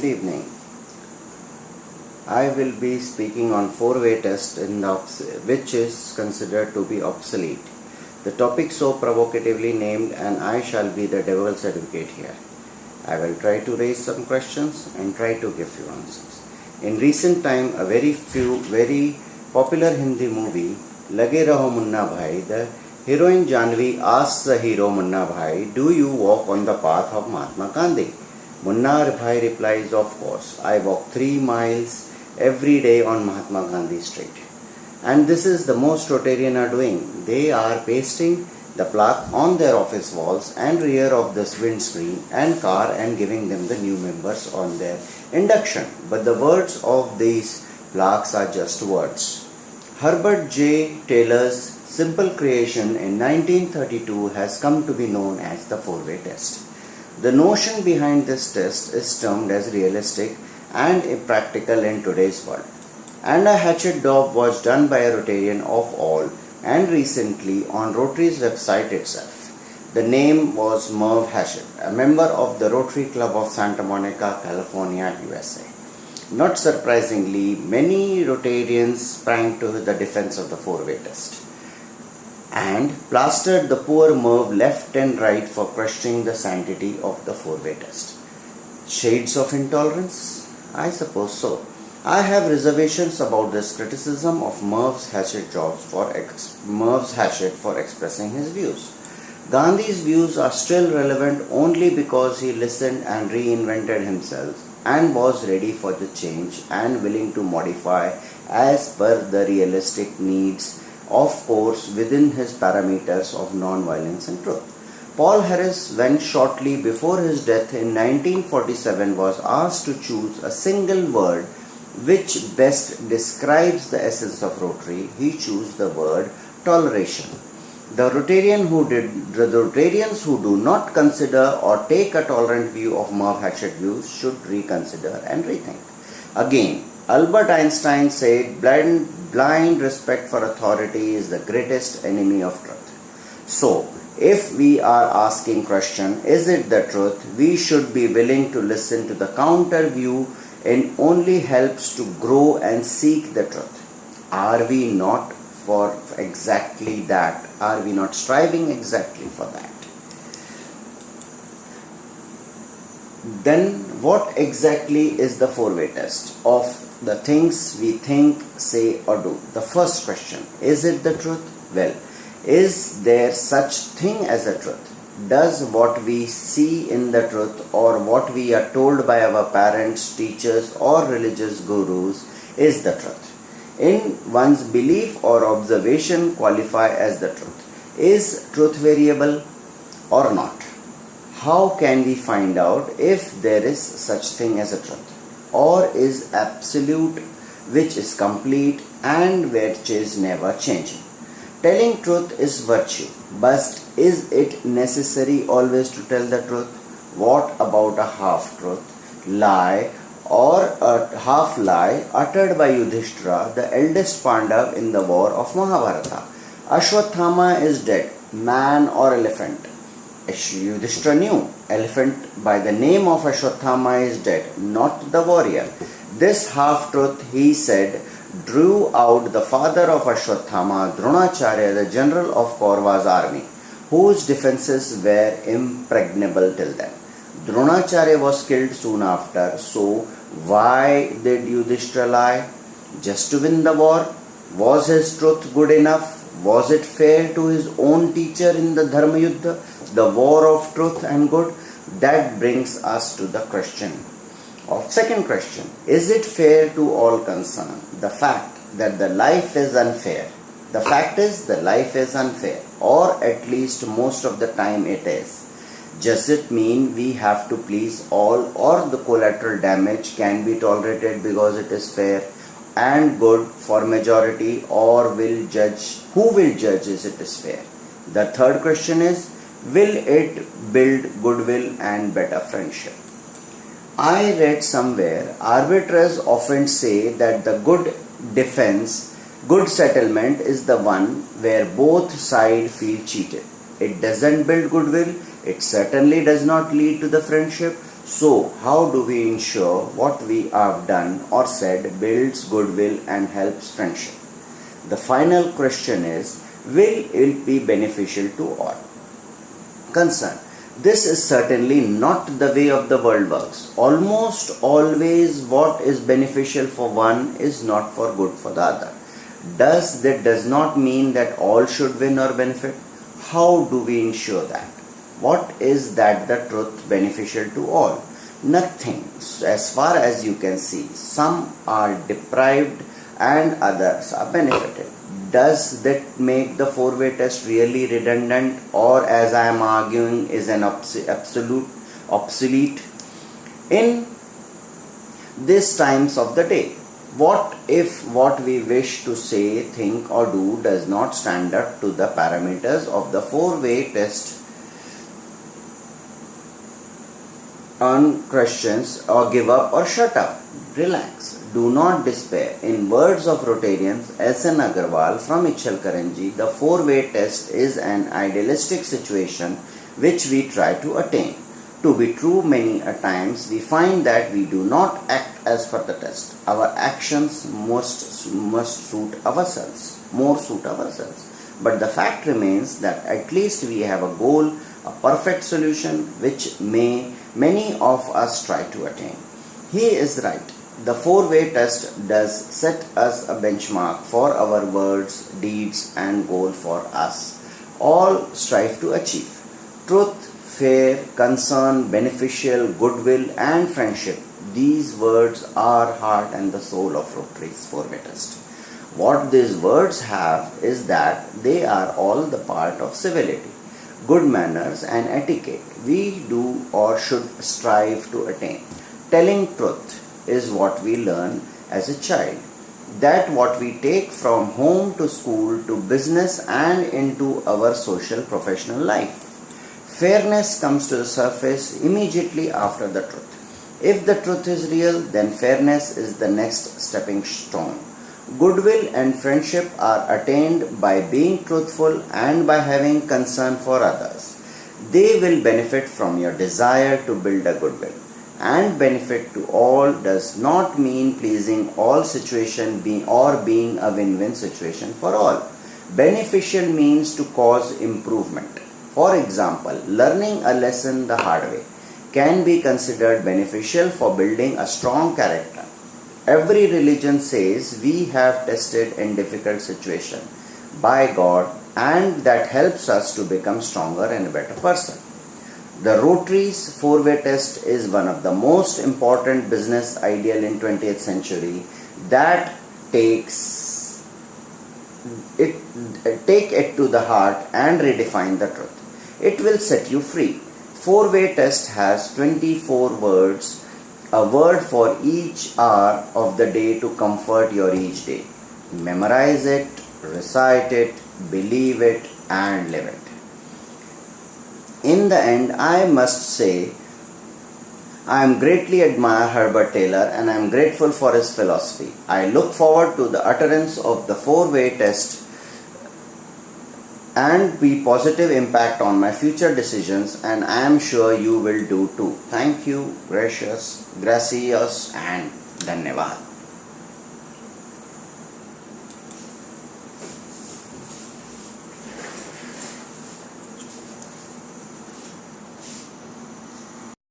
Good evening. I will be speaking on four-way test which is considered to be obsolete. The topic so provocatively named, and I shall be the devil's advocate here. I will try to raise some questions and try to give you answers. In recent time, a very popular Hindi movie, Lage Raho Munna Bhai, the heroine Janvi asks the hero Munna Bhai, "Do you walk on the path of Mahatma Gandhi?" Munna Bhai replies, "Of course, I walk 3 miles every day on Mahatma Gandhi Street." And this is the most Rotarian are doing. They are pasting the plaque on their office walls and rear of this windscreen and car and giving them the new members on their induction. But the words of these plaques are just words. Herbert J. Taylor's simple creation in 1932 has come to be known as the four-way test. The notion behind this test is termed as realistic and impractical in today's world. And a hatchet job was done by a Rotarian of all and recently on Rotary's website itself. The name was Merv Hachette, a member of the Rotary Club of Santa Monica, California, USA. Not surprisingly, many Rotarians sprang to the defense of the four-way test and plastered the poor Merv left and right for questioning the sanctity of the four-way test. Shades of intolerance? I suppose so. I have reservations about this criticism of Merv Hachette for expressing his views. Gandhi's views are still relevant only because he listened and reinvented himself and was ready for the change and willing to modify as per the realistic needs, of course within his parameters of non-violence and truth. Paul Harris, when shortly before his death in 1947 was asked to choose a single word which best describes the essence of Rotary, he chose the word toleration. The Rotarians who do not consider or take a tolerant view of Merv Hachette views should reconsider and rethink. Again, Albert Einstein said, blind respect for authority is the greatest enemy of truth. So, if we are asking question, is it the truth, we should be willing to listen to the counter view and only helps to grow and seek the truth. Are we not for exactly that? Are we not striving exactly for that? Then what exactly is the four-way test of the things we think, say or do? The first question, is it the truth? Well, is there such thing as a truth? Does what we see in the truth or what we are told by our parents, teachers or religious gurus is the truth? In one's belief or observation qualify as the truth? Is truth variable or not? How can we find out if there is such thing as a truth? Or is absolute, which is complete and which is never changing? Telling truth is virtue, but is it necessary always to tell the truth? What about a half-truth, lie or a half-lie uttered by Yudhishthira, the eldest Pandav in the war of Mahabharata? Ashwatthama is dead, man or elephant? Yudhishthira knew, elephant by the name of Ashwatthama is dead, not the warrior. This half-truth, he said, drew out the father of Ashwatthama, Dronacharya, the general of Kaurava's army, whose defenses were impregnable till then. Dronacharya was killed soon after, so why did Yudhishthira lie? Just to win the war? Was his truth good enough? Was it fair to his own teacher in the Dharma Yuddha, the war of truth and good? That brings us to the question. Second question, is it fair to all concerned? The fact that the life is unfair. The fact is the life is unfair, or at least most of the time it is. Does it mean we have to please all, or the collateral damage can be tolerated because it is fair and good for majority, or who will judge is it is fair? The third question is, will it build goodwill and better friendship? I read somewhere, arbiters often say that the good settlement is the one where both sides feel cheated. It doesn't build goodwill, it certainly does not lead to the friendship, So, how do we ensure what we have done or said builds goodwill and helps friendship? The final question is, will it be beneficial to all concerned? This is certainly not the way of the world works. Almost always what is beneficial for one is not for good for the other. That does not mean that all should win or benefit. How do we ensure that? What is that the truth beneficial to all? Nothing. As far as you can see, some are deprived and others are benefited. Does that make the four-way test really redundant, or, as I am arguing, is an obsolete in these times of the day? What if what we wish to say, think or do does not stand up to the parameters of the four-way test on questions, or give up or shut up? Relax. Do not despair. In words of Rotarian S.N. Agarwal from Ichalkaranji, the four-way test is an idealistic situation which we try to attain. To be true, many a times we find that we do not act as per the test. Our actions must suit ourselves, more suit ourselves. But the fact remains that at least we have a goal, a perfect solution which many of us try to attain. He is right. The four-way test does set us a benchmark for our words, deeds and goal for us all strive to achieve. Truth, fair, concern, beneficial, goodwill and friendship. These words are heart and the soul of Rotary's four-way test. What these words have is that they are all the part of civility, good manners and etiquette we do or should strive to attain. Telling truth is what we learn as a child. That what we take from home to school to business and into our social professional life. Fairness comes to the surface immediately after the truth. If the truth is real, then fairness is the next stepping stone. Goodwill and friendship are attained by being truthful and by having concern for others. They will benefit from your desire to build a goodwill. And benefit to all does not mean pleasing all situation or being a win-win situation for all. Beneficial means to cause improvement. For example, learning a lesson the hard way can be considered beneficial for building a strong character. Every religion says we have tested in difficult situation by God, and that helps us to become stronger and a better person. The Rotary's four-way test is one of the most important business ideal in 20th century that take it to the heart and redefine the truth. It will set you free. Four-way test has 24 words, a word for each hour of the day to comfort your each day. Memorize it, recite it, believe it and live it. In the end, I must say, I am greatly admire Herbert Taylor and I am grateful for his philosophy. I look forward to the utterance of the four-way test and be positive impact on my future decisions, and I am sure you will do too. Thank you, gracious and Dhanyavad.